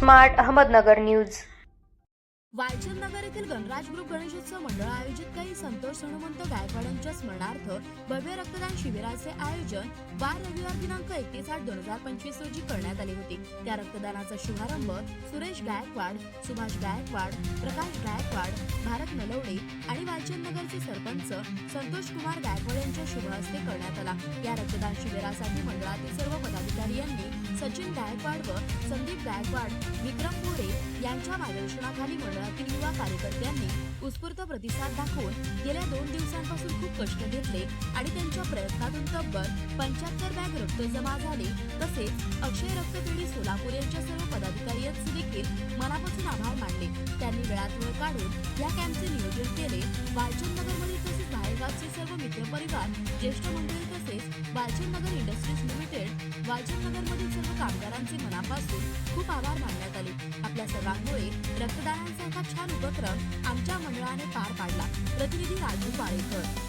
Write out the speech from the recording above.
Smart Ahmednagar news. Walchand Nagar येथील Ganraj group Ganeshotsav मंडळ आयोजित काही संतोष हनुमंत गायकवाड यांच्या स्मरणार्थ भव्य रक्तदान शिबिराचे आयोजन वार रविवार दिनांक 31/8/2025 रोजी करण्यात आले होते। त्या रक्तदानाचा शुभारंभ सुरेश गायकवाड, सुभाष गायकवाड, प्रकाश गायकवाड, भारत नलवडे आणि वालचंद नगरचे सरपंच संतोष कुमार गायकवाड यांच्या शुभ हस्ते करण्यात आला। या रक्तदान शिबिरासाठी मंडळातील सर्व पदाधिकारी यांनी सचिन गायकवाड व संदीप गायकवाड, विक्रम मोरे यांच्या मार्गदर्शनाखाली मंडळातील युवा कार्यकर्त्यांनी उत्स्फूर्त प्रतिसाद दाखवून गेल्या 2 दिवसांपासून खूप कष्ट घेतले आणि त्यांच्या प्रयत्नातून तब्बल 75 बॅग रक्त जमा झाले। तसेच अक्षय रक्तपेढी सोलापूर यांच्या सर्व पदाधिकारी यांचे देखील मनापासून आभार मानले। त्यांनी वेळात वेळ काढून या कॅम्पचे नियोजन केले। वालचंद नगरमधील तसेच बाहेरगावचे सर्व मित्रपरिवार, ज्येष्ठ मंडळी तसेच वालचंद नगर इंडस्ट्रीज लिमिटेड, वालचंद नगरमधील सर्व कामगारांचे मनापासून खूप आभार मानण्यात आले। आपल्या सर्वांमुळे रक्तदानासारखा छान उपक्रम आमच्या मंडळाने पार पाडला। प्रतिनिधी राजू पारेकर।